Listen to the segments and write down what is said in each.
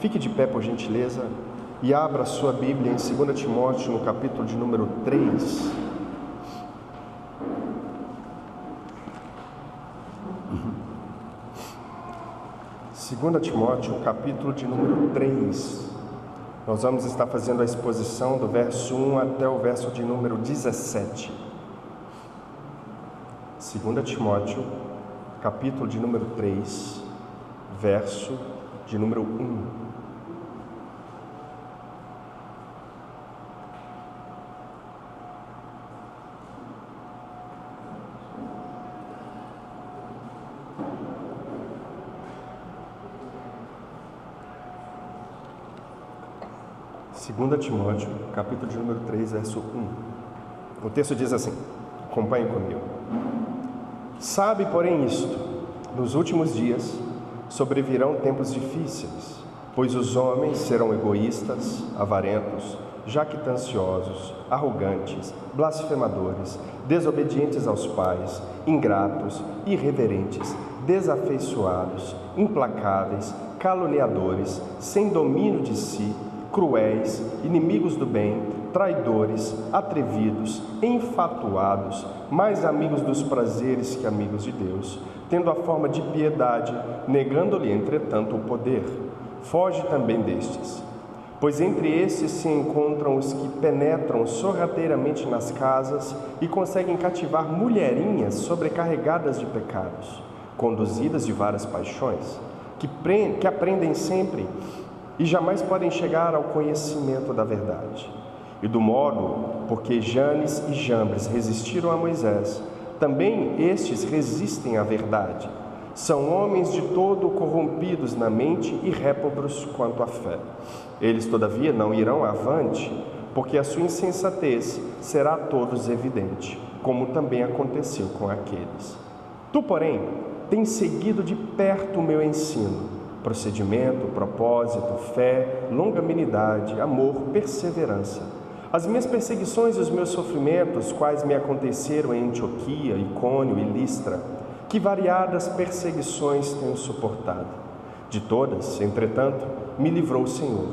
Fique de pé, por gentileza, e abra sua Bíblia em 2 Timóteo, no capítulo de número 3. Segunda Timóteo, capítulo de número 3. Nós vamos estar fazendo a exposição do verso 1 até o verso de número 17. 2 Timóteo, capítulo de número 3, verso de número 1. Segunda Timóteo, capítulo de número 3, verso 1. O texto diz assim, acompanhe comigo. Sabe, porém, isto, nos últimos dias sobrevirão tempos difíceis, pois os homens serão egoístas, avarentos, jactanciosos, arrogantes, blasfemadores, desobedientes aos pais, ingratos, irreverentes, desafeiçoados, implacáveis, caluniadores, sem domínio de si, cruéis, inimigos do bem, traidores, atrevidos, enfatuados, mais amigos dos prazeres que amigos de Deus, tendo a forma de piedade, negando-lhe, entretanto, o poder. Foge também destes, pois entre estes se encontram os que penetram sorrateiramente nas casas e conseguem cativar mulherinhas sobrecarregadas de pecados, conduzidas de várias paixões, que aprendem sempre e jamais podem chegar ao conhecimento da verdade. E do modo porque Janes e Jambres resistiram a Moisés, também estes resistem à verdade. São homens de todo corrompidos na mente e réprobos quanto à fé. Eles, todavia, não irão avante, porque a sua insensatez será a todos evidente, como também aconteceu com aqueles. Tu, porém, tens seguido de perto o meu ensino, procedimento, propósito, fé, longanimidade, amor, perseverança. As minhas perseguições e os meus sofrimentos, quais me aconteceram em Antioquia, Icônio e Listra, que variadas perseguições tenho suportado. De todas, entretanto, me livrou o Senhor.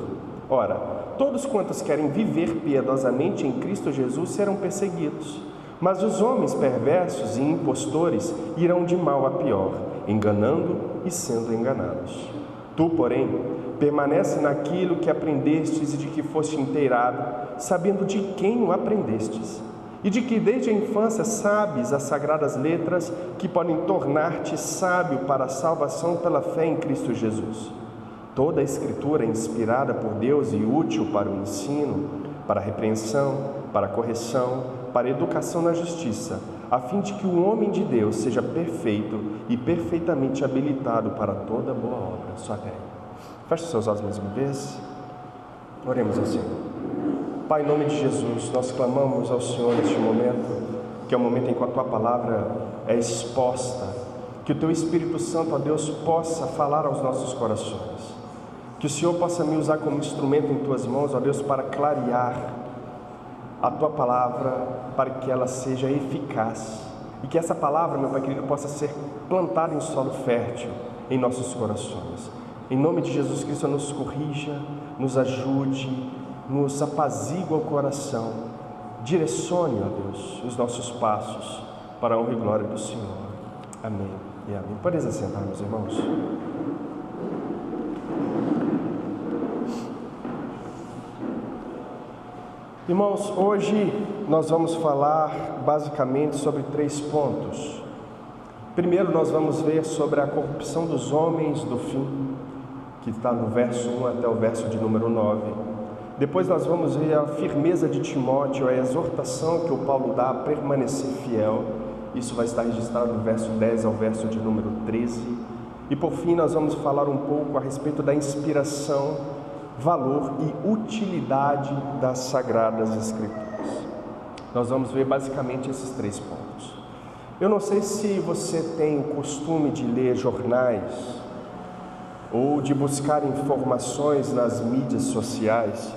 Ora, todos quantos querem viver piedosamente em Cristo Jesus serão perseguidos, mas os homens perversos e impostores irão de mal a pior, enganando e sendo enganados. Tu, porém, permanece naquilo que aprendestes e de que foste inteirado, sabendo de quem o aprendestes, e de que desde a infância sabes as sagradas letras que podem tornar-te sábio para a salvação pela fé em Cristo Jesus. Toda a Escritura é inspirada por Deus e útil para o ensino, para a repreensão, para a correção, para a educação na justiça, a fim de que o homem de Deus seja perfeito e perfeitamente habilitado para toda boa obra. Só até aí. Feche os seus olhos mais uma vez. Oremos ao Senhor. Pai, em nome de Jesus, nós clamamos ao Senhor neste momento, que é o momento em que a Tua palavra é exposta, que o Teu Espírito Santo, ó Deus, possa falar aos nossos corações, que o Senhor possa me usar como instrumento em Tuas mãos, ó Deus, para clarear a Tua palavra, para que ela seja eficaz, e que essa palavra, meu Pai querido, possa ser plantada em solo fértil em nossos corações. Em nome de Jesus Cristo, nos corrija, nos ajude, nos apazigua o coração, direcione, ó Deus, os nossos passos para a honra e glória do Senhor. Amém e amém. Podem se assentar, meus irmãos. Irmãos, hoje nós vamos falar basicamente sobre 3 pontos. Primeiro, nós vamos ver sobre a corrupção dos homens do fim, que está no verso 1 até o verso de número 9. Depois nós vamos ver a firmeza de Timóteo, a exortação que o Paulo dá a permanecer fiel. Isso vai estar registrado no verso 10 ao verso de número 13. E por fim nós vamos falar um pouco a respeito da inspiração, valor e utilidade das Sagradas Escrituras. Nós vamos ver basicamente esses 3 pontos. Eu não sei se você tem o costume de ler jornais ou de buscar informações nas mídias sociais,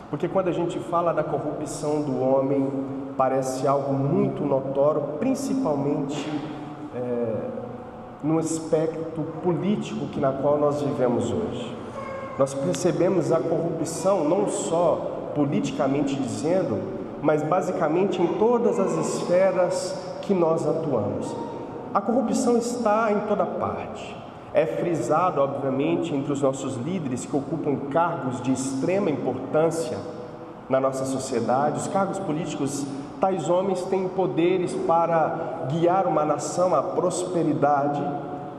porque quando a gente fala da corrupção do homem, parece algo muito notório, principalmente no aspecto político na qual nós vivemos hoje. nós percebemos a corrupção não só politicamente dizendo, mas basicamente em todas as esferas que nós atuamos. A corrupção está em toda parte. É frisado, obviamente, entre os nossos líderes que ocupam cargos de extrema importância na nossa sociedade. Os cargos políticos, tais homens têm poderes para guiar uma nação à prosperidade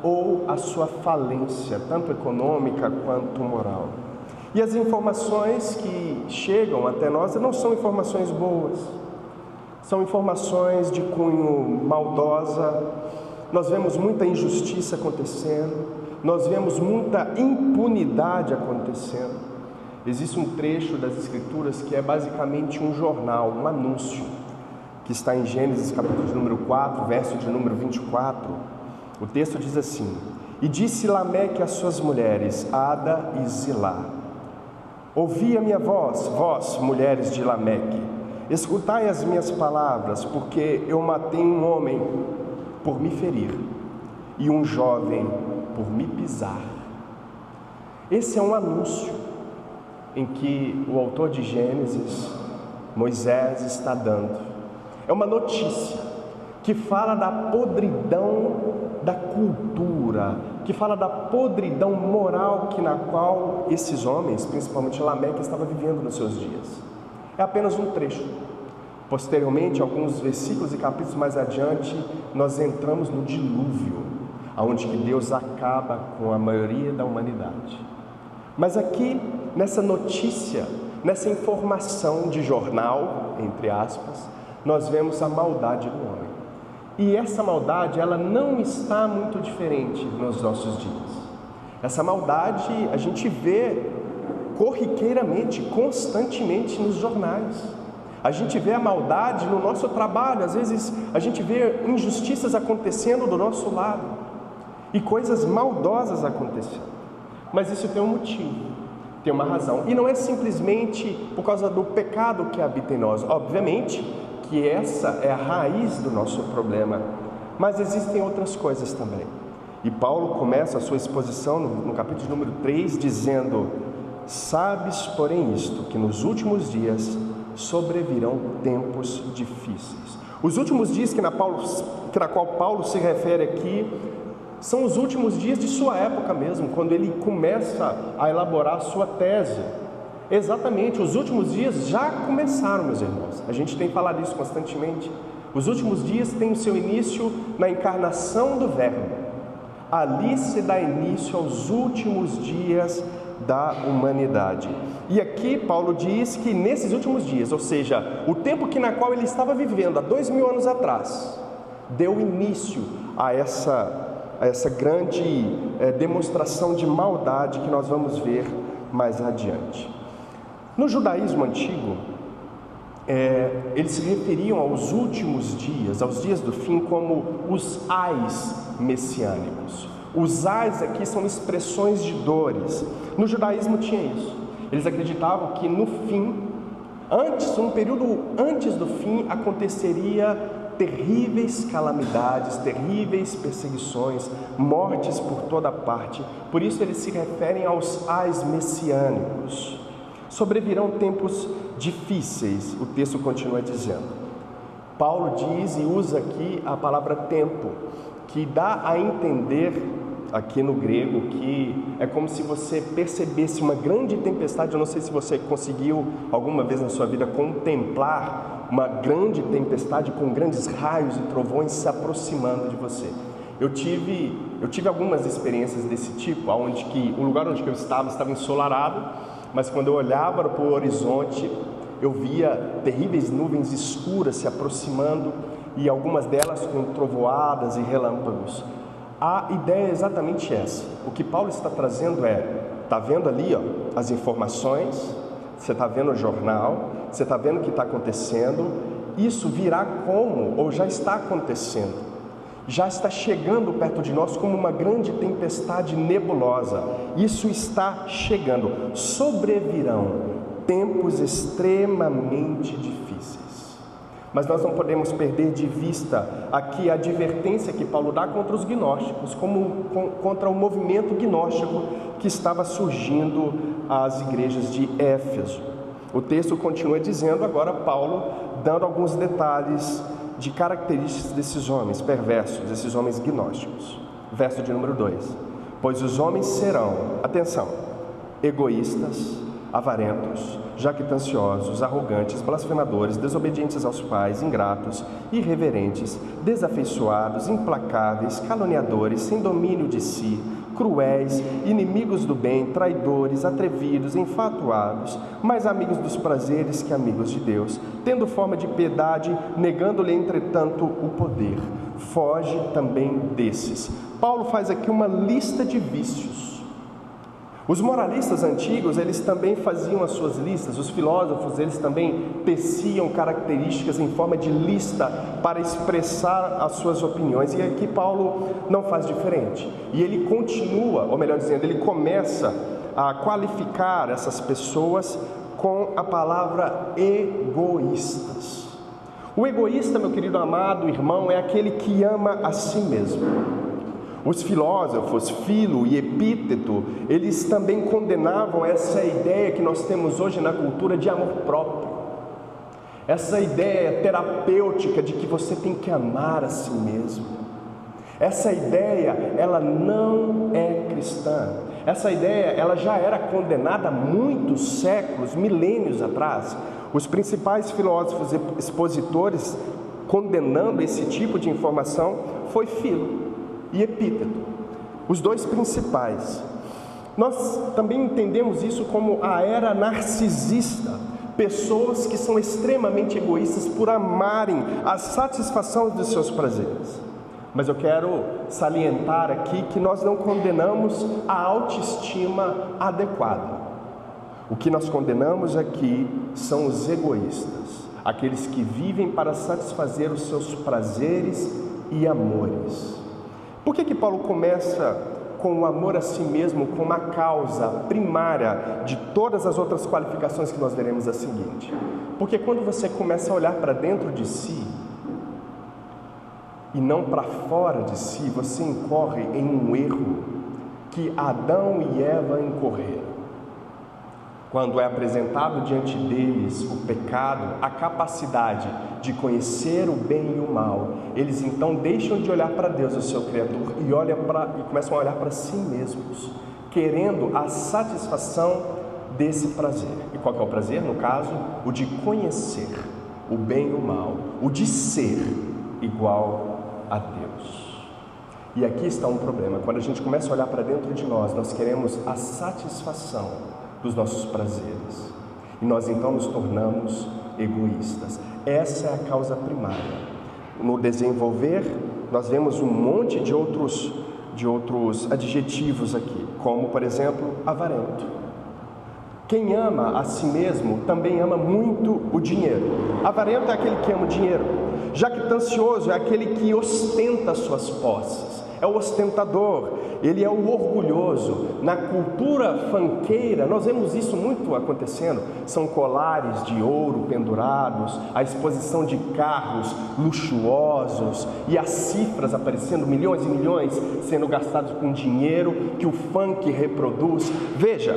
ou à sua falência, tanto econômica quanto moral. E as informações que chegam até nós não são informações boas, são informações de cunho maldosa. Nós vemos muita injustiça acontecendo, nós vemos muita impunidade acontecendo. Existe um trecho das Escrituras que é basicamente um jornal, um anúncio, que está em Gênesis capítulo de número 4, verso de número 24. O texto diz assim: E disse Lameque às suas mulheres, Ada e Zilá: Ouvi a minha voz, vós, mulheres de Lameque, escutai as minhas palavras, porque eu matei um homem por me ferir e um jovem por me pisar. Esse é um anúncio em que o autor de Gênesis, Moisés, está dando. É uma notícia que fala da podridão da cultura, que fala da podridão moral na qual esses homens, principalmente Lameque, estava vivendo nos seus dias. É apenas um trecho. Posteriormente, alguns versículos e capítulos mais adiante, nós entramos no dilúvio, onde que Deus acaba com a maioria da humanidade. Mas aqui, nessa notícia, nessa informação de jornal, entre aspas, nós vemos a maldade do homem. E essa maldade, ela não está muito diferente nos nossos dias. Essa maldade a gente vê corriqueiramente, constantemente nos jornais. A gente vê a maldade no nosso trabalho, às vezes a gente vê injustiças acontecendo do nosso lado e coisas maldosas acontecendo. Mas isso tem um motivo, tem uma razão. E não é simplesmente por causa do pecado que habita em nós. Obviamente que essa é a raiz do nosso problema, mas existem outras coisas também. E Paulo começa a sua exposição no capítulo número 3 dizendo: Sabes, porém, isto, que nos últimos dias sobrevirão tempos difíceis. Os últimos dias na qual Paulo se refere aqui são os últimos dias de sua época mesmo, quando ele começa a elaborar a sua tese. Exatamente, os últimos dias já começaram, meus irmãos. A gente tem falado isso constantemente. Os últimos dias têm o seu início na encarnação do Verbo. Ali se dá início aos últimos dias da humanidade. E aqui Paulo diz que nesses últimos dias, ou seja, o tempo na qual ele estava vivendo há 2000 anos atrás, deu início a essa grande demonstração de maldade que nós vamos ver mais adiante. No judaísmo antigo, eles se referiam aos últimos dias, aos dias do fim, como os ais messiânicos. Os ais aqui são expressões de dores. No judaísmo tinha isso. Eles acreditavam que no fim, um período antes do fim, aconteceria terríveis calamidades, terríveis perseguições, mortes por toda parte. Por isso eles se referem aos ais messiânicos. Sobrevirão tempos difíceis, o texto continua dizendo. Paulo diz e usa aqui a palavra tempo, que dá a entender aqui no grego que é como se você percebesse uma grande tempestade. Eu não sei se você conseguiu alguma vez na sua vida contemplar uma grande tempestade com grandes raios e trovões se aproximando de você. Eu tive algumas experiências desse tipo, onde que o lugar onde eu estava ensolarado, mas quando eu olhava para o horizonte, eu via terríveis nuvens escuras se aproximando e algumas delas com trovoadas e relâmpagos. A ideia é exatamente essa. O que Paulo está trazendo está vendo ali as informações, você está vendo o jornal, você está vendo o que está acontecendo, isso virá ou já está acontecendo, já está chegando perto de nós como uma grande tempestade nebulosa. Isso está chegando. Sobrevirão tempos extremamente difíceis. Mas nós não podemos perder de vista aqui a advertência que Paulo dá contra os gnósticos, contra o movimento gnóstico que estava surgindo às igrejas de Éfeso. O texto continua dizendo agora, Paulo, dando alguns detalhes de características desses homens perversos, desses homens gnósticos. Verso de número 2: pois os homens serão, atenção, egoístas, avarentos, jactanciosos, arrogantes, blasfemadores, desobedientes aos pais, ingratos, irreverentes, desafeiçoados, implacáveis, caluniadores, sem domínio de si, cruéis, inimigos do bem, traidores, atrevidos, enfatuados, mais amigos dos prazeres que amigos de Deus, tendo forma de piedade, negando-lhe entretanto o poder. Foge também desses. Paulo faz aqui uma lista de vícios. Os moralistas antigos, eles também faziam as suas listas. Os filósofos, eles também teciam características em forma de lista para expressar as suas opiniões. E aqui Paulo não faz diferente. E ele continua, ou melhor dizendo, ele começa a qualificar essas pessoas com a palavra egoístas. O egoísta, meu querido amado irmão, é aquele que ama a si mesmo. Os filósofos, Filo e Epíteto, eles também condenavam essa ideia que nós temos hoje na cultura de amor próprio. Essa ideia terapêutica de que você tem que amar a si mesmo. Essa ideia, ela não é cristã. Essa ideia, ela já era condenada há muitos séculos, milênios atrás. Os principais filósofos expositores condenando esse tipo de informação foi Filo e Epíteto, os dois principais. Nós também entendemos isso como a era narcisista, pessoas que são extremamente egoístas por amarem a satisfação dos seus prazeres. Mas eu quero salientar aqui que nós não condenamos a autoestima adequada. O que nós condenamos aqui são os egoístas, aqueles que vivem para satisfazer os seus prazeres e amores. Por que Paulo começa com o amor a si mesmo como a causa primária de todas as outras qualificações que nós veremos a seguinte? Porque quando você começa a olhar para dentro de si e não para fora de si, você incorre em um erro que Adão e Eva incorreram. Quando é apresentado diante deles o pecado, a capacidade de conhecer o bem e o mal, eles então deixam de olhar para Deus, o seu Criador, e começam a olhar para si mesmos, querendo a satisfação desse prazer. E qual que é o prazer? No caso, o de conhecer o bem e o mal, o de ser igual a Deus. E aqui está um problema. Quando a gente começa a olhar para dentro de nós, nós queremos a satisfação dos nossos prazeres, e nós então nos tornamos egoístas. Essa é a causa primária. No desenvolver, nós vemos um monte de outros adjetivos aqui, como por exemplo, avarento. Quem ama a si mesmo também ama muito o dinheiro. Avarento é aquele que ama o dinheiro. Jactancioso é aquele que ostenta suas posses, é o ostentador, ele é o orgulhoso. Na cultura funkeira, nós vemos isso muito acontecendo. São colares de ouro pendurados, a exposição de carros luxuosos e as cifras aparecendo, milhões e milhões sendo gastados com dinheiro que o funk reproduz. Veja,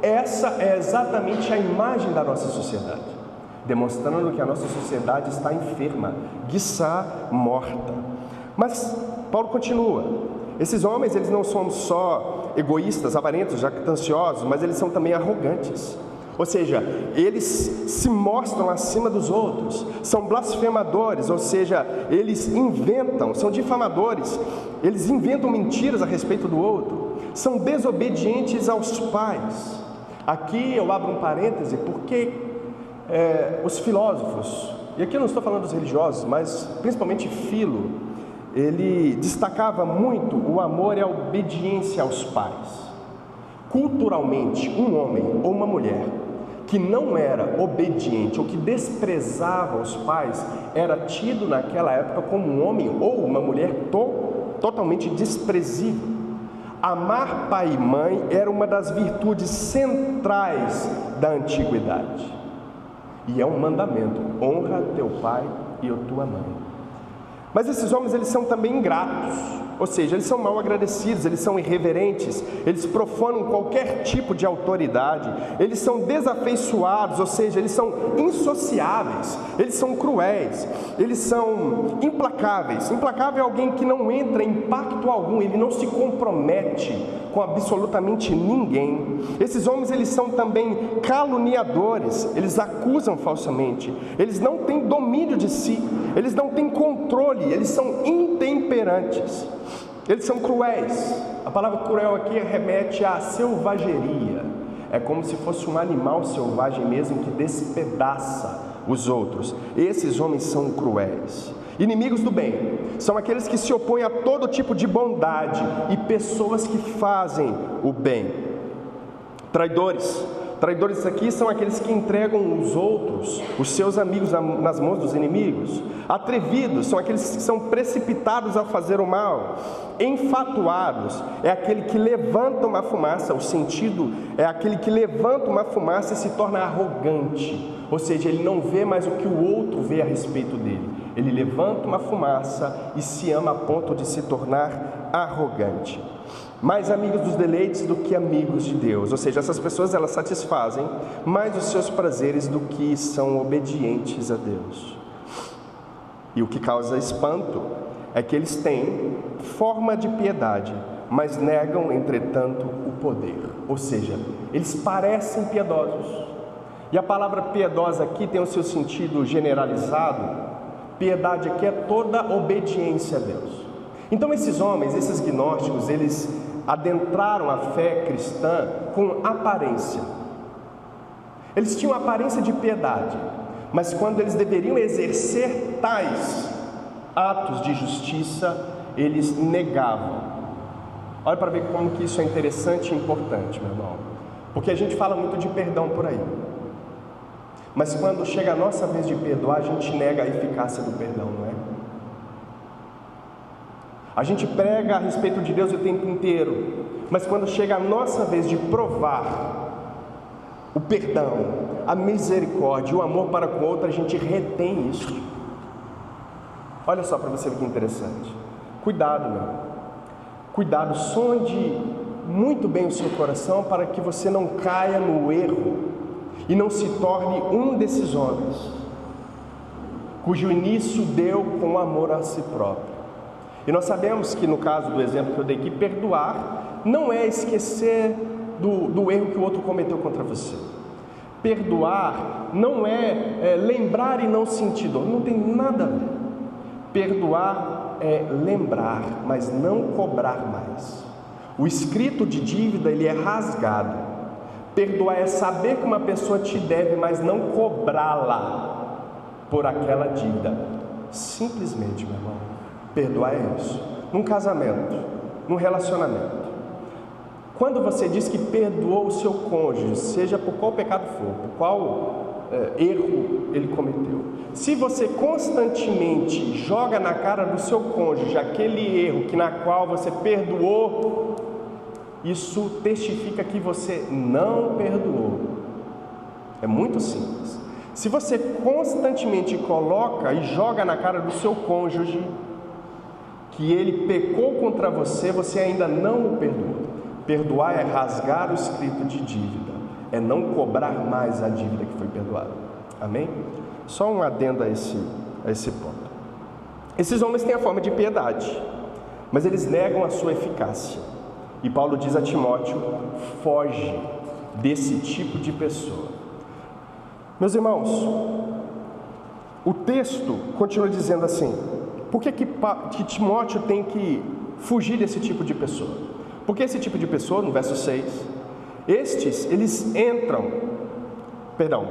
essa é exatamente a imagem da nossa sociedade, demonstrando que a nossa sociedade está enferma, quiçá morta. Mas Paulo continua. Esses homens, eles não são só egoístas, avarentos, jactanciosos, mas eles são também arrogantes. Ou seja, eles se mostram acima dos outros, são blasfemadores, ou seja, eles inventam, são difamadores, eles inventam mentiras a respeito do outro, são desobedientes aos pais. Aqui eu abro um parêntese, porque os filósofos, e aqui eu não estou falando dos religiosos, mas principalmente Filo, ele destacava muito o amor e a obediência aos pais. Culturalmente, um homem ou uma mulher que não era obediente ou que desprezava os pais era tido naquela época como um homem ou uma mulher totalmente desprezível. Amar pai e mãe era uma das virtudes centrais da antiguidade. E é um mandamento: honra teu pai e a tua mãe. Mas esses homens, eles são também ingratos, ou seja, eles são mal agradecidos, eles são irreverentes, eles profanam qualquer tipo de autoridade, eles são desafeiçoados, ou seja, eles são insociáveis, eles são cruéis, eles são implacáveis. Implacável é alguém que não entra em pacto algum, ele não se compromete com absolutamente ninguém. Esses homens, eles são também caluniadores, eles acusam falsamente, eles não têm domínio de si, eles não têm controle, eles são intemperantes, eles são cruéis. A palavra cruel aqui remete à selvageria, é como se fosse um animal selvagem mesmo que despedaça os outros. Esses homens são cruéis. Inimigos do bem são aqueles que se opõem a todo tipo de bondade e pessoas que fazem o bem. Traidores aqui são aqueles que entregam os outros, os seus amigos, nas mãos dos inimigos. Atrevidos são aqueles que são precipitados a fazer o mal. Enfatuados é aquele que levanta uma fumaça, o sentido é aquele que levanta uma fumaça e se torna arrogante, ou seja, ele não vê mais o que o outro vê a respeito dele. Ele levanta uma fumaça e se ama a ponto de se tornar arrogante. Mais amigos dos deleites do que amigos de Deus, ou seja, essas pessoas, elas satisfazem mais os seus prazeres do que são obedientes a Deus. E o que causa espanto é que eles têm forma de piedade, mas negam, entretanto, o poder. Ou seja, eles parecem piedosos. E a palavra piedosa aqui tem o seu sentido generalizado. Piedade aqui é toda obediência a Deus. Então esses homens, esses gnósticos, eles adentraram a fé cristã com aparência. Eles tinham aparência de piedade, mas quando eles deveriam exercer tais atos de justiça, eles negavam. Olha para ver como que isso é interessante e importante, meu irmão. Porque a gente fala muito de perdão por aí. Mas quando chega a nossa vez de perdoar, a gente nega a eficácia do perdão, não é? A gente prega a respeito de Deus o tempo inteiro, mas quando chega a nossa vez de provar o perdão, a misericórdia, o amor para com o outro, a gente retém isso. Olha só para você ver que interessante. Cuidado, meu. Cuidado, sonde muito bem o seu coração para que você não caia no erro e não se torne um desses homens, cujo início deu com amor a si próprio. E nós sabemos que no caso do exemplo que eu dei aqui, perdoar não é esquecer do erro que o outro cometeu contra você. Perdoar não é lembrar e não sentir dor, não tem nada a ver. Perdoar é lembrar, mas não cobrar mais. O escrito de dívida, ele é rasgado. Perdoar é saber que uma pessoa te deve, mas não cobrá-la por aquela dívida. Simplesmente, meu irmão, perdoar é isso. Num casamento, num relacionamento, quando você diz que perdoou o seu cônjuge, seja por qual pecado for, por qual erro ele cometeu, se você constantemente joga na cara do seu cônjuge aquele erro na qual você perdoou, isso testifica que você não perdoou. É muito simples. Se você constantemente coloca e joga na cara do seu cônjuge que ele pecou contra você, você ainda não o perdoou. Perdoar é rasgar o escrito de dívida, é não cobrar mais a dívida que foi perdoada. Amém? Só um adendo a esse ponto. Esses homens têm a forma de piedade, mas eles negam a sua eficácia. E Paulo diz a Timóteo: foge desse tipo de pessoa. Meus irmãos, o texto continua dizendo assim: por que Timóteo tem que fugir desse tipo de pessoa? Porque esse tipo de pessoa, no verso 6,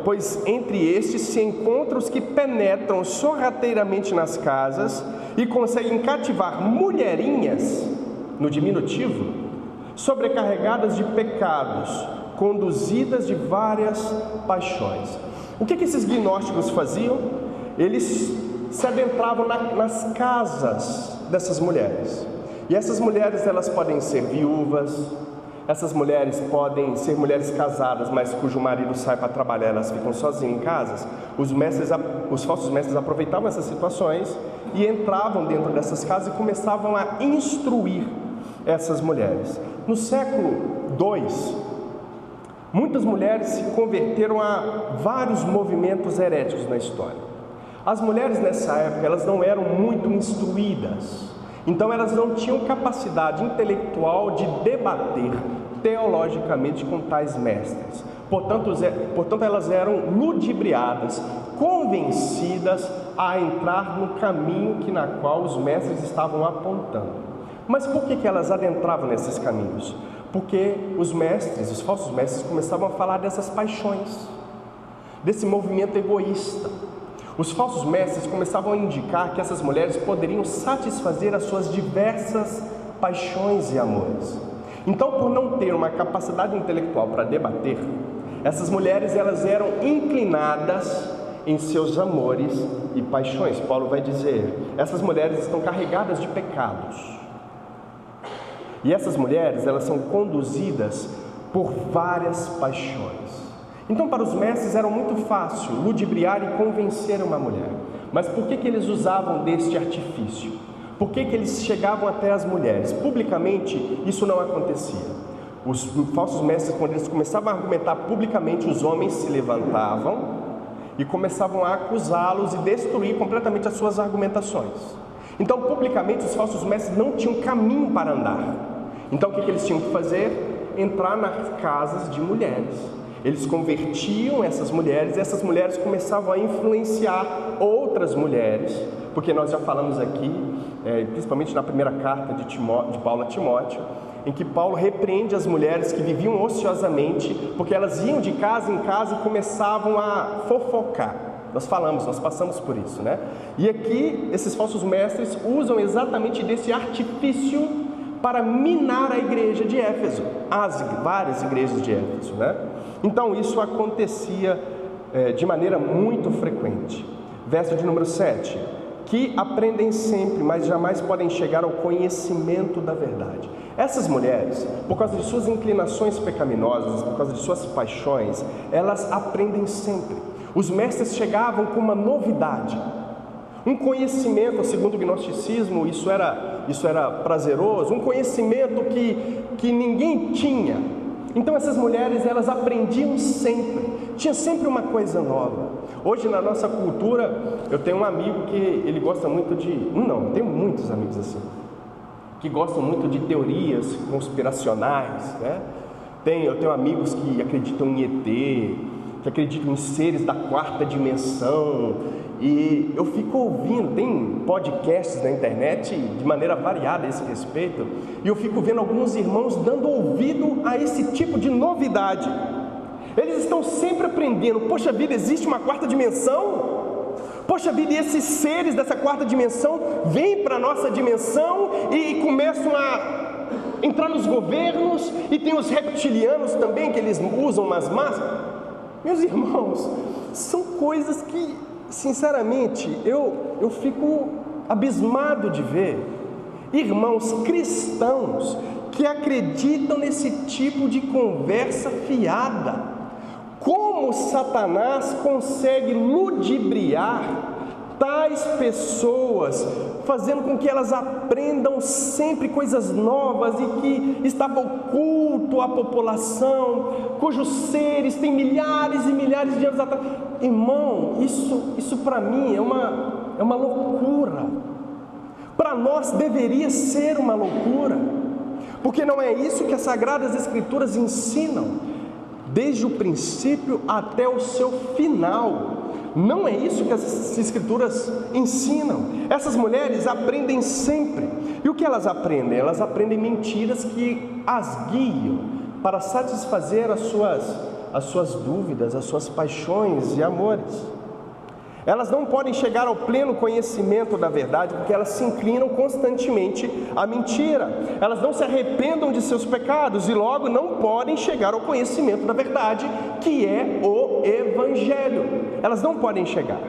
pois entre estes se encontram os que penetram sorrateiramente nas casas e conseguem cativar mulherinhas, no diminutivo, sobrecarregadas de pecados, conduzidas de várias paixões. O que esses gnósticos faziam? Eles se adentravam nas casas dessas mulheres. E essas mulheres, elas podem ser viúvas, Essas mulheres podem ser mulheres casadas, mas cujo marido sai para trabalhar, elas ficam sozinhas em casa. Os falsos mestres aproveitavam essas situações e entravam dentro dessas casas e começavam a instruir essas mulheres. No século II, muitas mulheres se converteram a vários movimentos heréticos na história. As mulheres nessa época, elas não eram muito instruídas, então elas não tinham capacidade intelectual de debater teologicamente com tais mestres. Portanto, elas eram ludibriadas, convencidas a entrar no caminho na qual os mestres estavam apontando. Mas por que elas adentravam nesses caminhos? Porque os falsos mestres, começavam a falar dessas paixões, desse movimento egoísta. Os falsos mestres começavam a indicar que essas mulheres poderiam satisfazer as suas diversas paixões e amores. Então, por não ter uma capacidade intelectual para debater, essas mulheres elas eram inclinadas em seus amores e paixões. Paulo vai dizer, essas mulheres estão carregadas de pecados. E essas mulheres, elas são conduzidas por várias paixões. Então, para os mestres era muito fácil ludibriar e convencer uma mulher. Mas por que eles usavam deste artifício? Por que eles chegavam até as mulheres? Publicamente, isso não acontecia. Os falsos mestres, quando eles começavam a argumentar publicamente, os homens se levantavam e começavam a acusá-los e destruir completamente as suas argumentações. Então, publicamente, os falsos mestres não tinham caminho para andar. Então, o que eles tinham que fazer? Entrar nas casas de mulheres. Eles convertiam essas mulheres, e essas mulheres começavam a influenciar outras mulheres, porque nós já falamos aqui, principalmente na primeira carta de Paulo a Timóteo, em que Paulo repreende as mulheres que viviam ociosamente, porque elas iam de casa em casa e começavam a fofocar. Nós passamos por isso, né? E aqui, esses falsos mestres usam exatamente desse artifício para minar a igreja de Éfeso, as várias igrejas de Éfeso, né? Então, isso acontecia de maneira muito frequente. Verso de número 7, que aprendem sempre, mas jamais podem chegar ao conhecimento da verdade. Essas mulheres, por causa de suas inclinações pecaminosas, por causa de suas paixões, elas aprendem sempre. Os mestres chegavam com uma novidade, um conhecimento, segundo o gnosticismo, isso era prazeroso, um conhecimento que ninguém tinha. Então essas mulheres, elas aprendiam sempre, tinha sempre uma coisa nova. Hoje na nossa cultura, eu tenho um amigo que ele gosta muito tenho muitos amigos assim, que gostam muito de teorias conspiracionais, né? Eu tenho amigos que acreditam em ET, que acreditam em seres da quarta dimensão, e eu fico ouvindo, tem podcasts na internet de maneira variada a esse respeito, e eu fico vendo alguns irmãos dando ouvido a esse tipo de novidade. Eles estão sempre aprendendo, poxa vida, existe uma quarta dimensão? Poxa vida, e esses seres dessa quarta dimensão vêm para a nossa dimensão e começam a entrar nos governos, e tem os reptilianos também, que eles usam umas máscaras. Meus irmãos, são coisas que, sinceramente, eu fico abismado de ver irmãos cristãos que acreditam nesse tipo de conversa fiada. Como Satanás consegue ludibriar tais pessoas, fazendo com que elas aprendam sempre coisas novas e que estava oculto à população, cujos seres têm milhares e milhares de anos atrás. Irmão, isso para mim é uma loucura. Para nós deveria ser uma loucura, porque não é isso que as Sagradas Escrituras ensinam, desde o princípio até o seu final. Não é isso que as Escrituras ensinam. Essas mulheres aprendem sempre. E o que elas aprendem? Elas aprendem mentiras que as guiam para satisfazer as suas dúvidas, as suas paixões e amores. Elas não podem chegar ao pleno conhecimento da verdade, porque elas se inclinam constantemente à mentira. Elas não se arrependam de seus pecados e logo não podem chegar ao conhecimento da verdade, que é o Evangelho. Elas não podem chegar.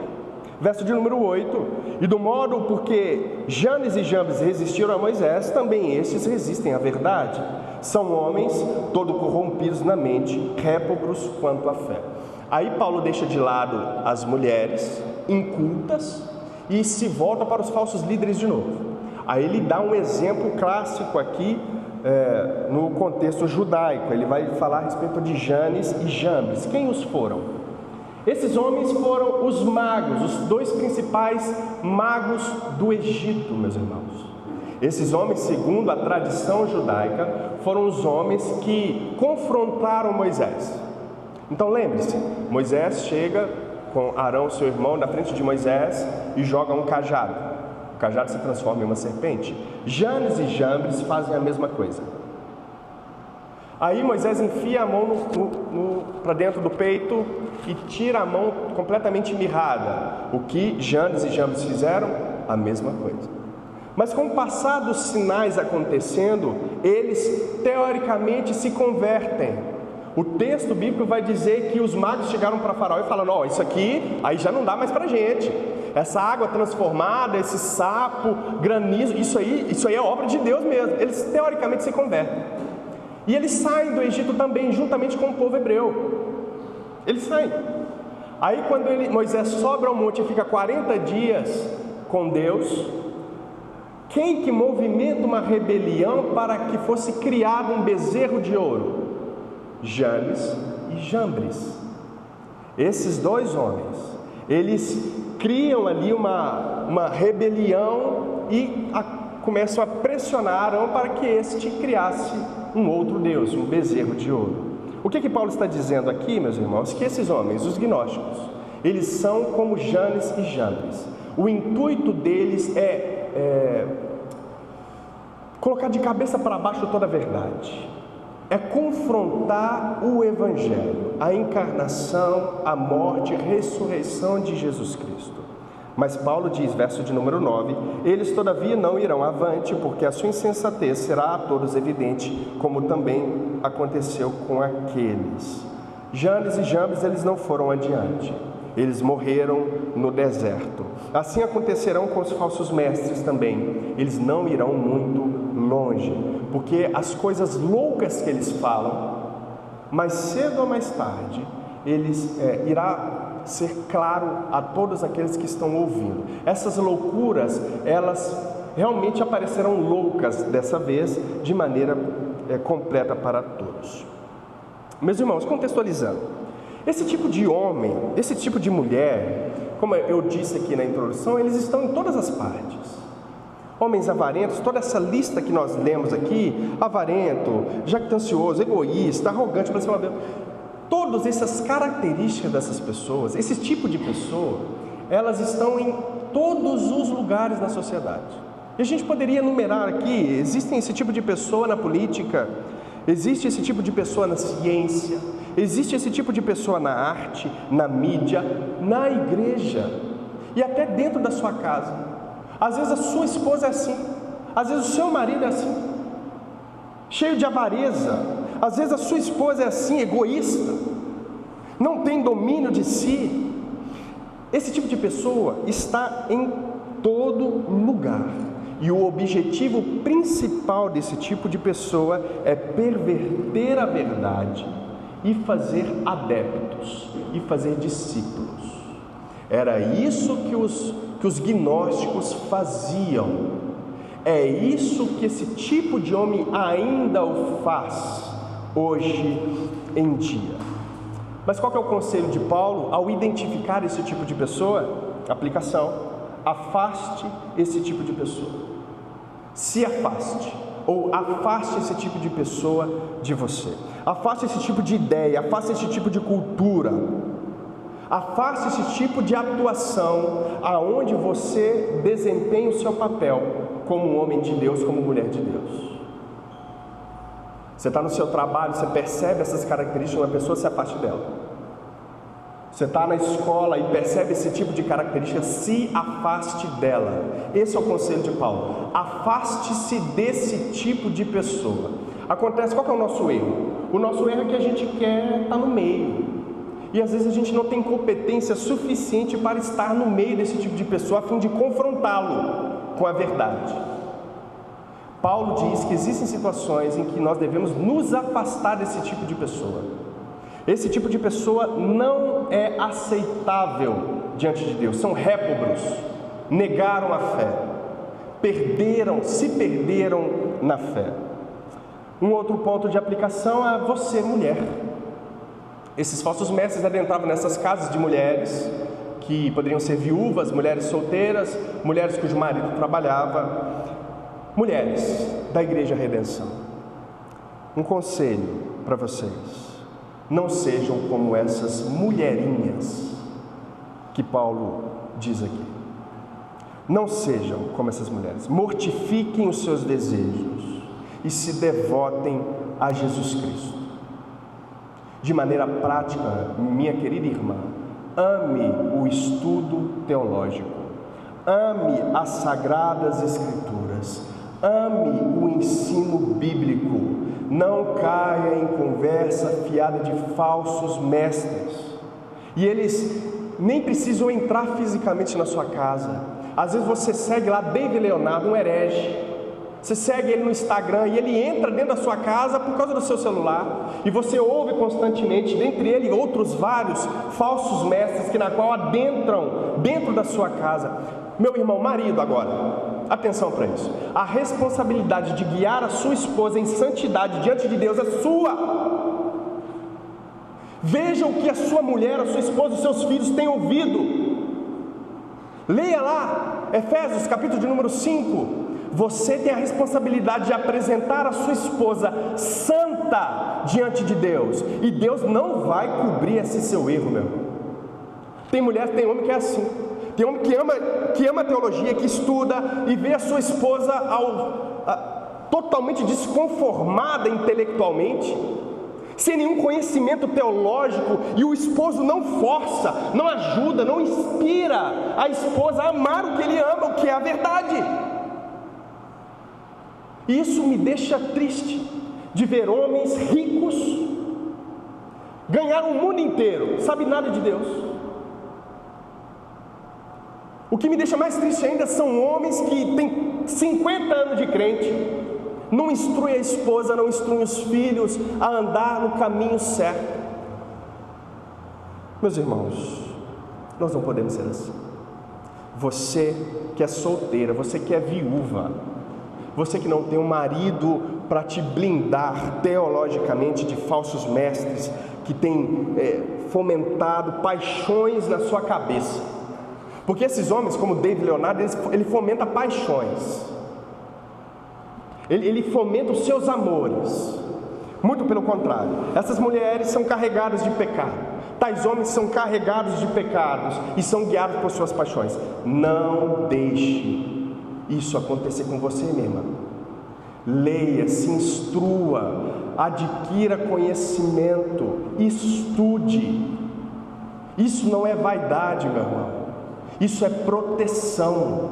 Verso de número 8: e do modo porque Janes e Jambres resistiram a Moisés, também estes resistem à verdade. São homens todo corrompidos na mente, réprobos quanto à fé. Aí Paulo deixa de lado as mulheres incultas e se volta para os falsos líderes de novo. Aí ele dá um exemplo clássico aqui, no contexto judaico. Ele vai falar a respeito de Janes e Jambres. Quem os foram? Esses homens foram os magos, os dois principais magos do Egito, meus irmãos. Esses homens, segundo a tradição judaica, foram os homens que confrontaram Moisés. Então lembre-se, Moisés chega com Arão, seu irmão, na frente de Moisés e joga um cajado. O cajado se transforma em uma serpente. Janes e Jambres fazem a mesma coisa. Aí Moisés enfia a mão para dentro do peito e tira a mão completamente mirrada. O que Janes e Jambres fizeram? A mesma coisa. Mas com o passar dos sinais acontecendo, eles teoricamente se convertem. O texto bíblico vai dizer que os magos chegaram para Faraó e falaram: isso aqui aí já não dá mais para a gente. Essa água transformada, esse sapo, granizo, isso aí é obra de Deus mesmo. Eles teoricamente se convertem. E eles saem do Egito também, juntamente com o povo hebreu. Eles saem. Aí quando Moisés sobe ao monte e fica 40 dias com Deus, quem que movimenta uma rebelião para que fosse criado um bezerro de ouro? Janes e Jambres. Esses dois homens, eles criam ali uma rebelião e começam a pressionar Arão para que este criasse um outro Deus, um bezerro de ouro. O que Paulo está dizendo aqui, meus irmãos? Que esses homens, os gnósticos, eles são como Janes e Jambres. O intuito deles é colocar de cabeça para baixo toda a verdade. É confrontar o Evangelho, a encarnação, a morte e ressurreição de Jesus Cristo. Mas Paulo diz, verso de número 9: eles todavia não irão avante, porque a sua insensatez será a todos evidente, como também aconteceu com aqueles. Janes e Jambres, eles não foram adiante, eles morreram no deserto. Assim acontecerão com os falsos mestres também, eles não irão muito longe, porque as coisas loucas que eles falam, mais cedo ou mais tarde, irá ser claro a todos aqueles que estão ouvindo. Essas loucuras, elas realmente aparecerão loucas dessa vez, de maneira completa para todos. Meus irmãos, contextualizando, esse tipo de homem, esse tipo de mulher, como eu disse aqui na introdução, eles estão em todas as partes. Homens avarentos, toda essa lista que nós lemos aqui: avarento, jactancioso, egoísta, arrogante, todas essas características dessas pessoas, esse tipo de pessoa, elas estão em todos os lugares na sociedade. E a gente poderia enumerar aqui: existe esse tipo de pessoa na política, existe esse tipo de pessoa na ciência, existe esse tipo de pessoa na arte, na mídia, na igreja e até dentro da sua casa. Às vezes a sua esposa é assim, às vezes o seu marido é assim, cheio de avareza. Às vezes a sua esposa é assim, egoísta, não tem domínio de si. Esse tipo de pessoa está em todo lugar. E o objetivo principal desse tipo de pessoa é perverter a verdade e fazer adeptos, e fazer discípulos. Era isso que os gnósticos faziam. É isso que esse tipo de homem ainda o faz hoje em dia. Mas qual que é o conselho de Paulo ao identificar esse tipo de pessoa? Aplicação: afaste esse tipo de pessoa. Se afaste, ou afaste esse tipo de pessoa de você. Afaste esse tipo de ideia, afaste esse tipo de cultura, afaste esse tipo de atuação aonde você desempenha o seu papel como homem de Deus, como mulher de Deus. Você está no seu trabalho, você percebe essas características de uma pessoa, se afaste dela. Você está na escola e percebe esse tipo de característica, se afaste dela. Esse é o conselho de Paulo: afaste-se desse tipo de pessoa. Acontece, qual que é o nosso erro? O nosso erro é que a gente quer estar no meio. E às vezes a gente não tem competência suficiente para estar no meio desse tipo de pessoa a fim de confrontá-lo com a verdade. Paulo diz que existem situações em que nós devemos nos afastar desse tipo de pessoa. Esse tipo de pessoa não é aceitável diante de Deus. São réprobos, negaram a fé, se perderam na fé. Um outro ponto de aplicação é você, mulher. Esses falsos mestres adentravam nessas casas de mulheres que poderiam ser viúvas, mulheres solteiras, mulheres cujo marido trabalhava. Mulheres da Igreja Redenção, um conselho para vocês: não sejam como essas mulherinhas que Paulo diz aqui. Não sejam como essas mulheres. Mortifiquem os seus desejos e se devotem a Jesus Cristo. De maneira prática, minha querida irmã, ame o estudo teológico, ame as Sagradas Escrituras, ame o ensino bíblico, não caia em conversa fiada de falsos mestres. E eles nem precisam entrar fisicamente na sua casa. Às vezes você segue lá David Leonardo, um herege. Você segue ele no Instagram e ele entra dentro da sua casa por causa do seu celular. E você ouve constantemente, dentre ele outros vários falsos mestres que na qual adentram dentro da sua casa. Meu irmão, marido agora, atenção para isso. A responsabilidade de guiar a sua esposa em santidade diante de Deus é sua. Veja o que a sua mulher, a sua esposa, os seus filhos têm ouvido. Leia lá, Efésios capítulo de número 5. Você tem a responsabilidade de apresentar a sua esposa santa diante de Deus. E Deus não vai cobrir esse seu erro, meu irmão. Tem mulher, tem homem que é assim. Tem homem que ama teologia, que estuda e vê a sua esposa totalmente desconformada intelectualmente, sem nenhum conhecimento teológico, e o esposo não força, não ajuda, não inspira a esposa a amar o que ele ama, o que é a verdade. Isso me deixa triste, de ver homens ricos ganhar o mundo inteiro, sabe nada de Deus. O que me deixa mais triste ainda são homens que têm 50 anos de crente, não instruem a esposa, não instruem os filhos a andar no caminho certo. Meus irmãos, nós não podemos ser assim. Você que é solteira, você que é viúva, você que não tem um marido para te blindar teologicamente de falsos mestres que têm fomentado paixões na sua cabeça. Porque esses homens, como David Leonardo, ele fomenta paixões. Ele fomenta os seus amores. Muito pelo contrário. Essas mulheres são carregadas de pecado. Tais homens são carregados de pecados e são guiados por suas paixões. Não deixe isso acontecer com você, minha irmã. Leia, se instrua, adquira conhecimento, estude. Isso não é vaidade, meu irmão. Isso é proteção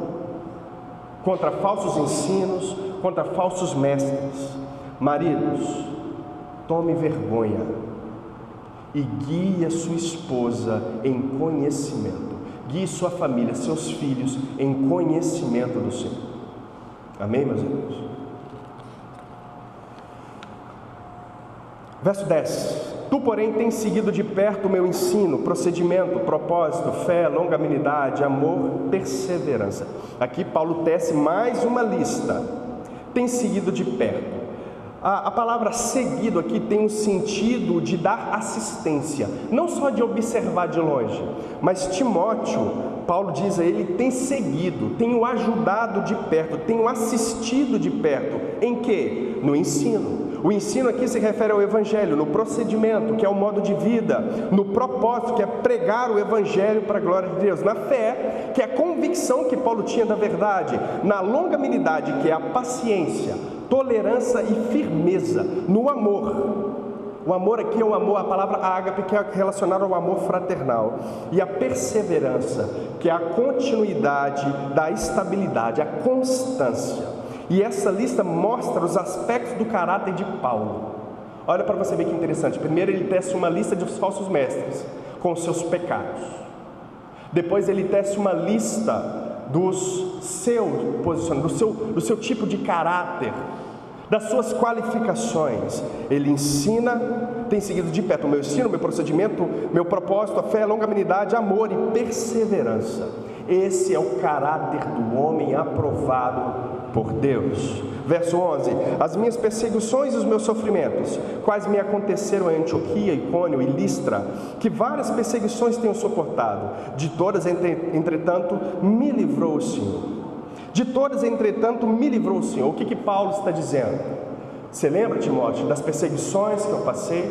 contra falsos ensinos, contra falsos mestres. Maridos, tome vergonha e guie a sua esposa em conhecimento. Guie sua família, seus filhos em conhecimento do Senhor. Amém, meus irmãos? Verso 10. Tu, porém, tens seguido de perto o meu ensino, procedimento, propósito, fé, longanimidade, amor, perseverança. Aqui Paulo tece mais uma lista. Tem seguido de perto. A palavra seguido aqui tem um sentido de dar assistência, não só de observar de longe, mas Timóteo, Paulo diz a ele, tem seguido, tem o ajudado de perto, tem o assistido de perto. Em quê? No ensino. O ensino aqui se refere ao Evangelho, no procedimento, que é o modo de vida, no propósito, que é pregar o Evangelho para a glória de Deus, na fé, que é a convicção que Paulo tinha da verdade, na longanimidade, que é a paciência, tolerância e firmeza, no amor. O amor aqui é o amor, a palavra ágape, que é relacionada ao amor fraternal, e a perseverança, que é a continuidade da estabilidade, a constância. E essa lista mostra os aspectos do caráter de Paulo. Olha para você ver que interessante. Primeiro ele tece uma lista dos falsos mestres. com seus pecados. Depois ele tece uma lista do seu posicionamento, do seu tipo de caráter, das suas qualificações. Ele ensina, tem seguido de perto o meu ensino, meu procedimento, meu propósito, a fé, a longanimidade, amor e perseverança. Esse é o caráter do homem aprovado por Deus. Verso 11: as minhas perseguições e os meus sofrimentos, quais me aconteceram em Antioquia, Icônio e Listra, que várias perseguições tenho suportado, de todas, entretanto, me livrou o Senhor. De todas, entretanto, me livrou o Senhor. O que Paulo está dizendo? Você lembra, Timóteo, das perseguições que eu passei?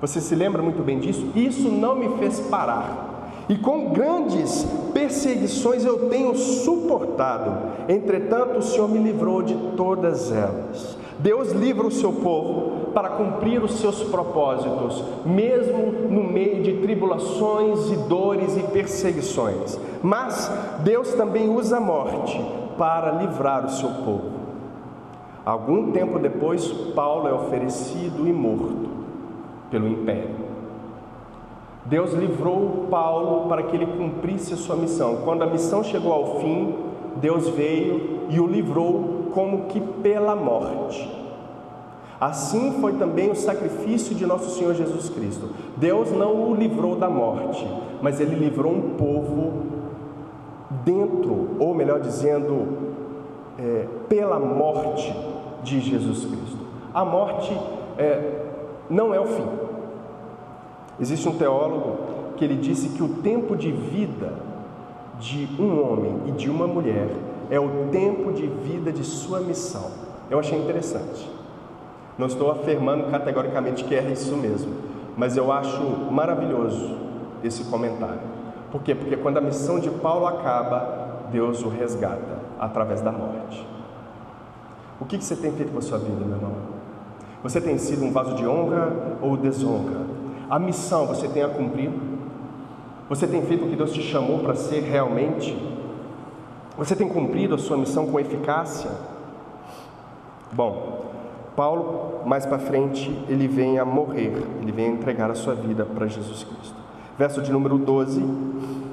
Você se lembra muito bem disso? Isso não me fez parar. E com grandes perseguições eu tenho suportado. Entretanto, o Senhor me livrou de todas elas. Deus livra o seu povo para cumprir os seus propósitos, mesmo no meio de tribulações e dores e perseguições. Mas Deus também usa a morte para livrar o seu povo. Algum tempo depois, Paulo é oferecido e morto pelo império. Deus livrou Paulo para que ele cumprisse a sua missão. Quando a missão chegou ao fim, Deus veio e o livrou como que pela morte. Assim foi também o sacrifício de nosso Senhor Jesus Cristo. Deus não o livrou da morte, mas ele livrou um povo dentro, ou melhor dizendo, pela morte de Jesus Cristo. A morte não é o fim. Existe um teólogo que ele disse que o tempo de vida de um homem e de uma mulher é o tempo de vida de sua missão. Eu achei interessante. Não estou afirmando categoricamente que é isso mesmo, mas eu acho maravilhoso esse comentário. Por quê? Porque quando a missão de Paulo acaba, Deus o resgata através da morte. O que você tem feito com a sua vida, meu irmão? Você tem sido um vaso de honra ou desonra? A missão você tem a cumprido? Você tem feito o que Deus te chamou para ser realmente? Você tem cumprido a sua missão com eficácia? Bom, Paulo, mais para frente, ele vem a morrer, ele vem a entregar a sua vida para Jesus Cristo. Verso de número 12: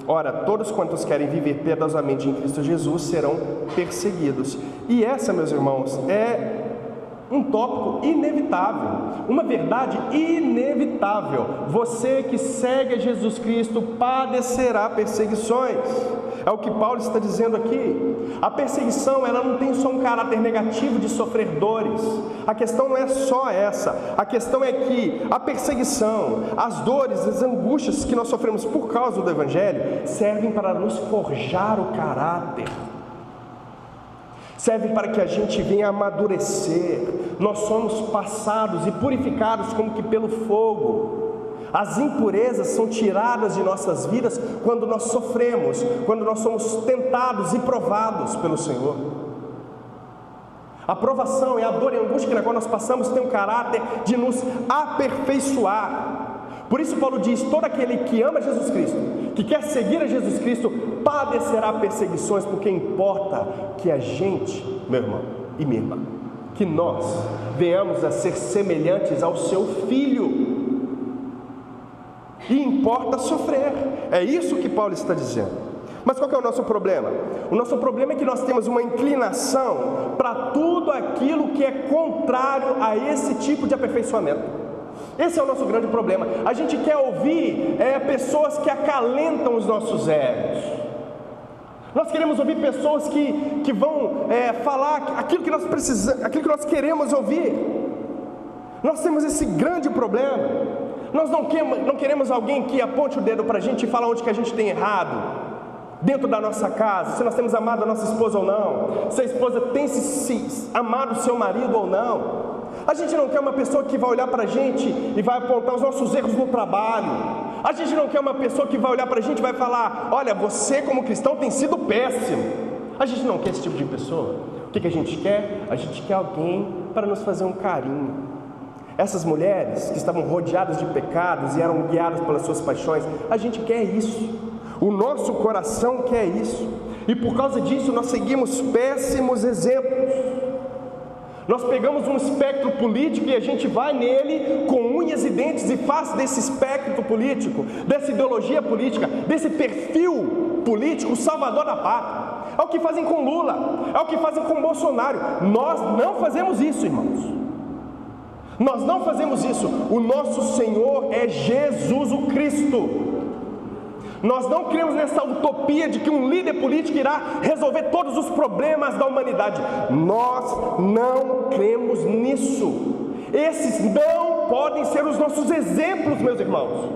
ora, todos quantos querem viver piedosamente em Cristo Jesus serão perseguidos. E essa, meus irmãos, é um tópico inevitável, uma verdade inevitável. Você que segue Jesus Cristo padecerá perseguições. É o que Paulo está dizendo aqui. A perseguição, ela não tem só um caráter negativo de sofrer dores. A questão não é só essa. A questão é que a perseguição, as dores, as angústias que nós sofremos por causa do Evangelho servem para nos forjar o caráter. Serve para que a gente venha amadurecer. Nós somos passados e purificados como que pelo fogo. As impurezas são tiradas de nossas vidas quando nós sofremos, quando nós somos tentados e provados pelo Senhor. A provação e a dor e a angústia na qual nós passamos tem um caráter de nos aperfeiçoar. Por isso Paulo diz: todo aquele que ama Jesus Cristo, que quer seguir a Jesus Cristo, padecerá perseguições, porque importa que a gente, meu irmão e minha irmã, que nós venhamos a ser semelhantes ao seu Filho. E importa sofrer. É isso que Paulo está dizendo. Mas qual que é o nosso problema? O nosso problema é que nós temos uma inclinação para tudo aquilo que é contrário a esse tipo de aperfeiçoamento. Esse é o nosso grande problema. A gente quer ouvir pessoas que acalentam os nossos egos. Nós queremos ouvir pessoas que vão falar aquilo que nós precisamos, aquilo que nós queremos ouvir. Nós temos esse grande problema. Nós não queremos alguém que aponte o dedo para a gente e fala onde que a gente tem errado dentro da nossa casa, se nós temos amado a nossa esposa ou não, se a esposa tem se amado o seu marido ou não. A gente não quer uma pessoa que vai olhar para a gente e vai apontar os nossos erros no trabalho. A gente não quer uma pessoa que vai olhar para a gente e vai falar: olha, você como cristão tem sido péssimo. A gente não quer esse tipo de pessoa. O que a gente quer? A gente quer alguém para nos fazer um carinho. Essas mulheres que estavam rodeadas de pecados e eram guiadas pelas suas paixões, a gente quer isso. O nosso coração quer isso. E por causa disso nós seguimos péssimos exemplos. Nós pegamos um espectro político e a gente vai nele com unhas e dentes e faz desse espectro político, dessa ideologia política, desse perfil político, o salvador da pátria. É o que fazem com Lula, é o que fazem com Bolsonaro. Nós não fazemos isso, irmãos. Nós não fazemos isso. O nosso Senhor é Jesus o Cristo. Nós não cremos nessa utopia de que um líder político irá resolver todos os problemas da humanidade. Nós não cremos nisso. Esses não podem ser os nossos exemplos, meus irmãos.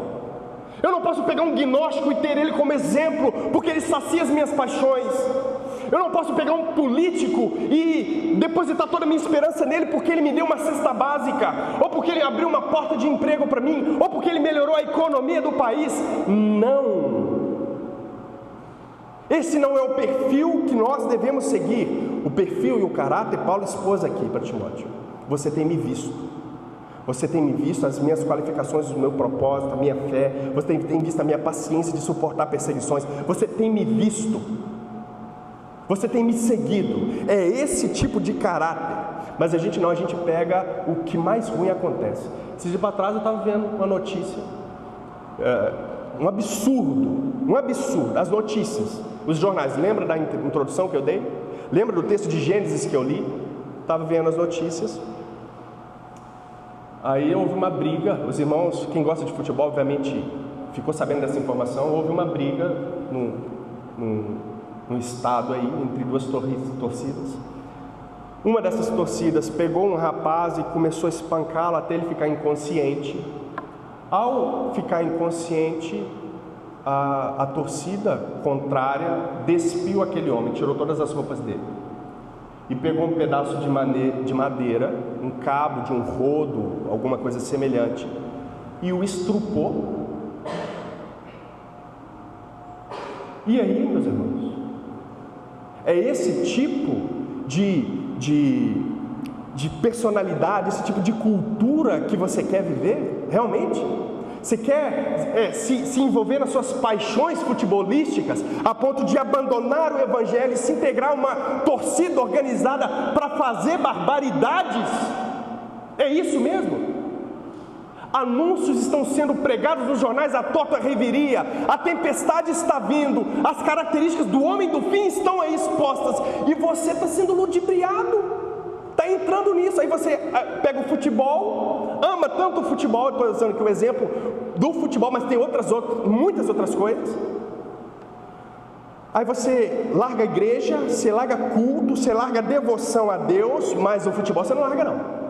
Eu não posso pegar um gnóstico e ter ele como exemplo, porque ele sacia as minhas paixões. Eu não posso pegar um político e depositar toda a minha esperança nele porque ele me deu uma cesta básica, ou porque ele abriu uma porta de emprego para mim, ou porque ele melhorou a economia do país. Não! Esse não é o perfil que nós devemos seguir. O perfil e o caráter, Paulo expôs aqui para Timóteo. Você tem me visto. Você tem me visto, as minhas qualificações, o meu propósito, a minha fé. Você tem visto a minha paciência de suportar perseguições. Você tem me visto. Você tem me seguido. É esse tipo de caráter. Mas a gente pega o que mais ruim acontece. Esses dias para trás eu estava vendo uma notícia, um absurdo, as notícias, os jornais. Lembra da introdução que eu dei? Lembra do texto de Gênesis que eu li? Estava vendo as notícias. Aí houve uma briga, os irmãos, quem gosta de futebol obviamente ficou sabendo dessa informação. Houve uma briga no estado aí, entre duas torcidas. Uma dessas torcidas pegou um rapaz e começou a espancá-lo até ele ficar inconsciente. Ao ficar inconsciente, a torcida contrária despiu aquele homem, tirou todas as roupas dele e pegou um pedaço de madeira, um cabo de um rodo, alguma coisa semelhante, e o estrupou. E aí, meus irmãos, é esse tipo de personalidade, esse tipo de cultura que você quer viver? Realmente? Você quer se envolver nas suas paixões futebolísticas a ponto de abandonar o Evangelho e se integrar a uma torcida organizada para fazer barbaridades? É isso mesmo? Anúncios estão sendo pregados nos jornais à torta reviria, a tempestade está vindo, as características do homem do fim estão aí expostas, e você está sendo ludibriado, está entrando nisso. Aí você pega o futebol, ama tanto o futebol, estou usando aqui o exemplo do futebol, mas tem muitas outras coisas. Aí você larga a igreja, você larga culto, você larga a devoção a Deus, mas o futebol você não larga não.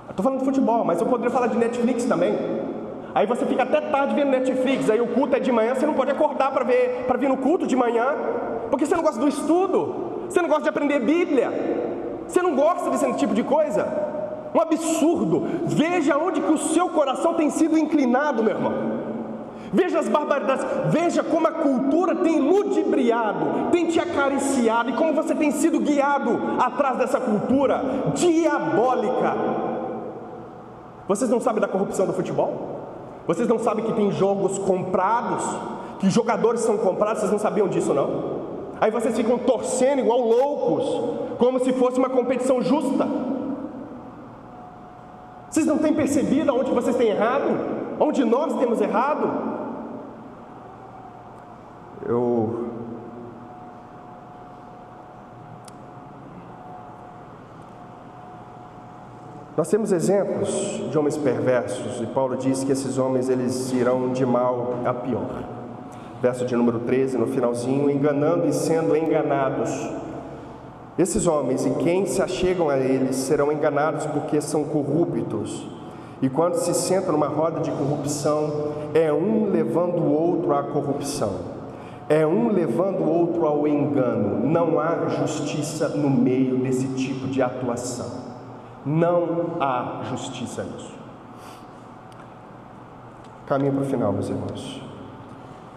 Estou falando de futebol, mas eu poderia falar de Netflix também. Aí você fica até tarde vendo Netflix, aí o culto é de manhã, você não pode acordar para vir no culto de manhã, porque você não gosta do estudo, você não gosta de aprender Bíblia, você não gosta desse tipo de coisa. Um absurdo. Veja onde que o seu coração tem sido inclinado, meu irmão. Veja as barbaridades, veja como a cultura tem ludibriado, tem te acariciado, e como você tem sido guiado atrás dessa cultura diabólica. Vocês não sabem da corrupção do futebol? Vocês não sabem que tem jogos comprados, que jogadores são comprados? Vocês não sabiam disso não? Aí vocês ficam torcendo igual loucos, como se fosse uma competição justa. Vocês não têm percebido aonde vocês têm errado? Onde nós temos errado? Nós temos exemplos de homens perversos, e Paulo diz que esses homens eles irão de mal a pior. Verso de número 13, no finalzinho, enganando e sendo enganados. Esses homens e quem se achegam a eles serão enganados porque são corruptos. E quando se sentam numa roda de corrupção, é um levando o outro à corrupção, é um levando o outro ao engano. Não há justiça no meio desse tipo de atuação. Não há justiça nisso. Caminho para o final, meus irmãos.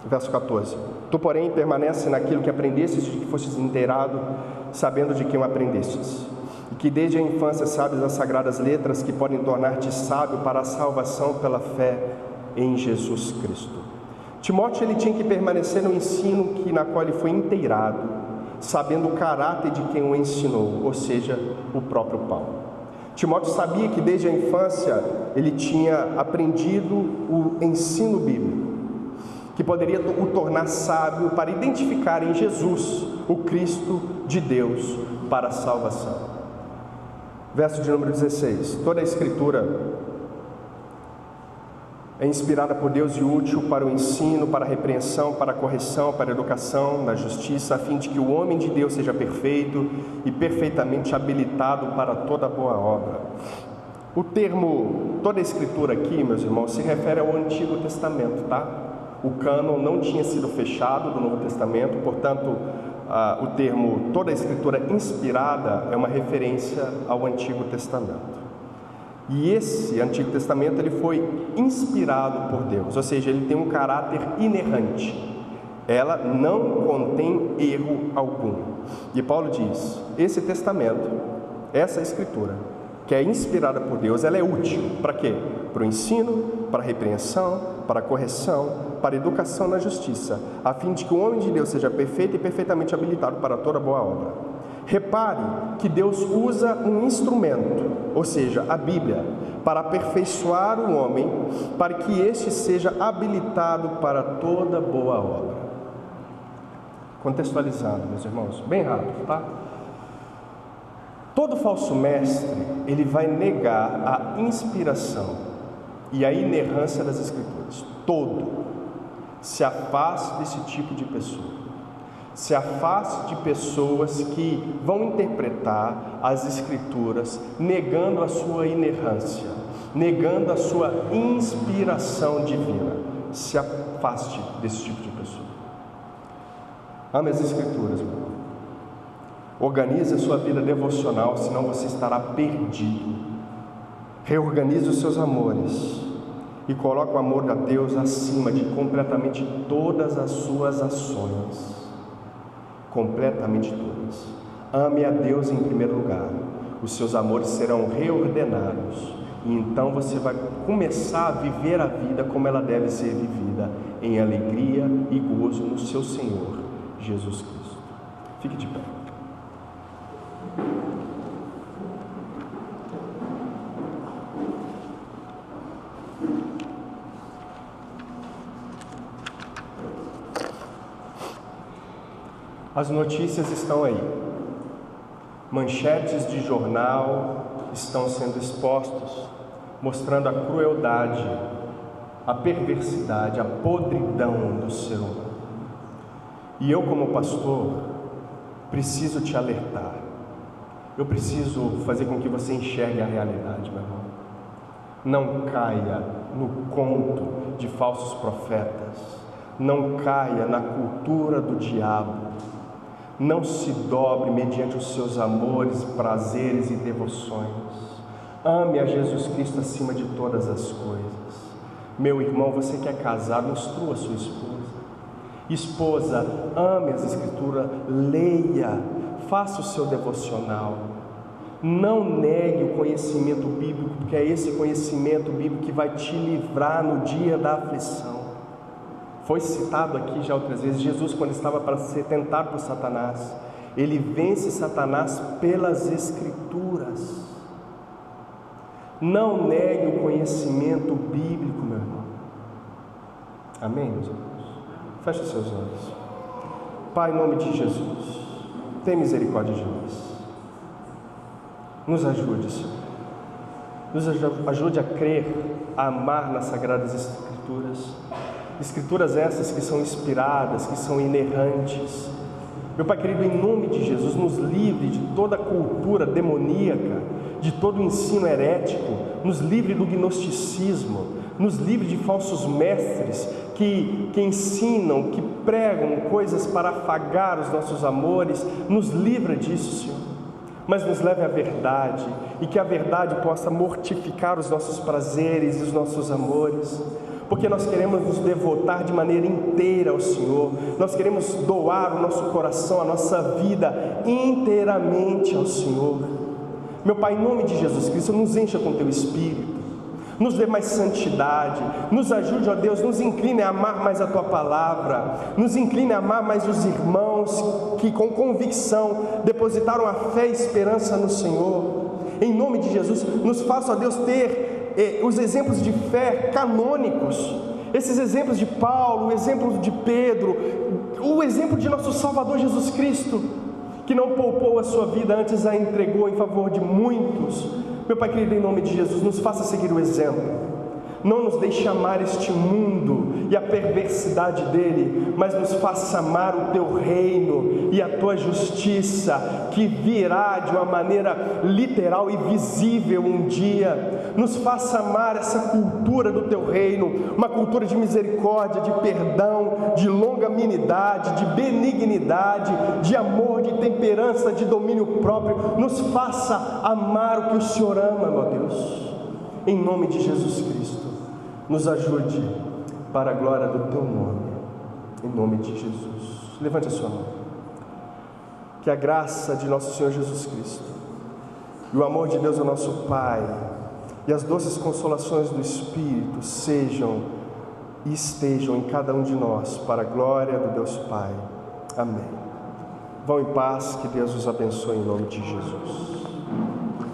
Verso 14. Tu, porém, permanece naquilo que aprendestes, de que fostes inteirado, sabendo de quem o aprendestes, e que desde a infância sabes as sagradas letras que podem tornar-te sábio para a salvação pela fé em Jesus Cristo. Timóteo ele tinha que permanecer no ensino na qual ele foi inteirado, sabendo o caráter de quem o ensinou, ou seja, o próprio Paulo. Timóteo sabia que desde a infância ele tinha aprendido o ensino bíblico, que poderia o tornar sábio para identificar em Jesus o Cristo de Deus para a salvação. Verso de número 16: toda a Escritura é inspirada por Deus e útil para o ensino, para a repreensão, para a correção, para a educação na justiça, a fim de que o homem de Deus seja perfeito e perfeitamente habilitado para toda boa obra. O termo toda a Escritura aqui, meus irmãos, se refere ao Antigo Testamento, tá? O cânon não tinha sido fechado do Novo Testamento, portanto, o termo toda a Escritura inspirada é uma referência ao Antigo Testamento. E esse Antigo Testamento ele foi inspirado por Deus, ou seja, ele tem um caráter inerrante. Ela não contém erro algum. E Paulo diz, esse testamento, essa Escritura, que é inspirada por Deus, ela é útil para quê? Para o ensino, para a repreensão, para a correção, para a educação na justiça, a fim de que o homem de Deus seja perfeito e perfeitamente habilitado para toda boa obra. Repare que Deus usa um instrumento, ou seja, a Bíblia, para aperfeiçoar o homem, para que este seja habilitado para toda boa obra. Contextualizando, meus irmãos, bem rápido, tá? Todo falso mestre, ele vai negar a inspiração e a inerrância das Escrituras. Todo. Se afaste desse tipo de pessoa. Se afaste de pessoas que vão interpretar as Escrituras negando a sua inerrância, negando a sua inspiração divina. Se afaste desse tipo de pessoa. Ame as Escrituras, meu irmão. Organize a sua vida devocional, senão você estará perdido. Reorganize os seus amores e coloque o amor a Deus acima de completamente todas as suas ações. Completamente todas. Ame a Deus em primeiro lugar. Os seus amores serão reordenados. E então você vai começar a viver a vida como ela deve ser vivida, em alegria e gozo no seu Senhor, Jesus Cristo. Fique de pé. As notícias estão aí. Manchetes de jornal estão sendo expostos, mostrando a crueldade, a perversidade, a podridão do ser humano. E eu, como pastor, preciso te alertar. Eu preciso fazer com que você enxergue a realidade, meu irmão. Não caia no conto de falsos profetas. Não caia na cultura do diabo. Não se dobre mediante os seus amores, prazeres e devoções. Ame a Jesus Cristo acima de todas as coisas. Meu irmão, você que é casado, instrua a sua esposa. Esposa, ame as Escrituras, leia, faça o seu devocional. Não negue o conhecimento bíblico, porque é esse conhecimento bíblico que vai te livrar no dia da aflição. Foi citado aqui já outras vezes, Jesus, quando estava para ser tentado por Satanás, ele vence Satanás pelas Escrituras. Não negue o conhecimento bíblico, meu irmão. Amém, meus irmãos? Feche seus olhos. Pai, em nome de Jesus, tem misericórdia de nós. Nos ajude, Senhor. Nos ajude a crer, a amar nas Sagradas Escrituras. Escrituras essas que são inspiradas, que são inerrantes. Meu Pai querido, em nome de Jesus, nos livre de toda a cultura demoníaca, de todo o ensino herético, nos livre do gnosticismo, nos livre de falsos mestres que ensinam, que pregam coisas para afagar os nossos amores. Nos livra disso, Senhor, mas nos leve à verdade, e que a verdade possa mortificar os nossos prazeres e os nossos amores, porque nós queremos nos devotar de maneira inteira ao Senhor, nós queremos doar o nosso coração, a nossa vida inteiramente ao Senhor. Meu Pai, em nome de Jesus Cristo, nos encha com Teu Espírito, nos dê mais santidade, nos ajude, ó Deus, nos incline a amar mais a Tua Palavra, nos incline a amar mais os irmãos que com convicção depositaram a fé e esperança no Senhor. Em nome de Jesus, nos faça, ó Deus, ter os exemplos de fé canônicos, esses exemplos de Paulo, o exemplo de Pedro, o exemplo de nosso Salvador Jesus Cristo, que não poupou a sua vida, antes a entregou em favor de muitos. Meu Pai querido, em nome de Jesus, nos faça seguir o exemplo. Não nos deixe amar este mundo e a perversidade dele, mas nos faça amar o Teu reino e a Tua justiça, que virá de uma maneira literal e visível um dia. Nos faça amar essa cultura do Teu reino, uma cultura de misericórdia, de perdão, de longanimidade, de benignidade, de amor, de temperança, de domínio próprio. Nos faça amar o que o Senhor ama, meu Deus. Em nome de Jesus Cristo, nos ajude para a glória do Teu nome, em nome de Jesus. Levante a sua mão. Que a graça de nosso Senhor Jesus Cristo, e o amor de Deus, o nosso Pai, e as doces consolações do Espírito sejam e estejam em cada um de nós, para a glória do Deus Pai. Amém. Vão em paz, que Deus os abençoe em nome de Jesus.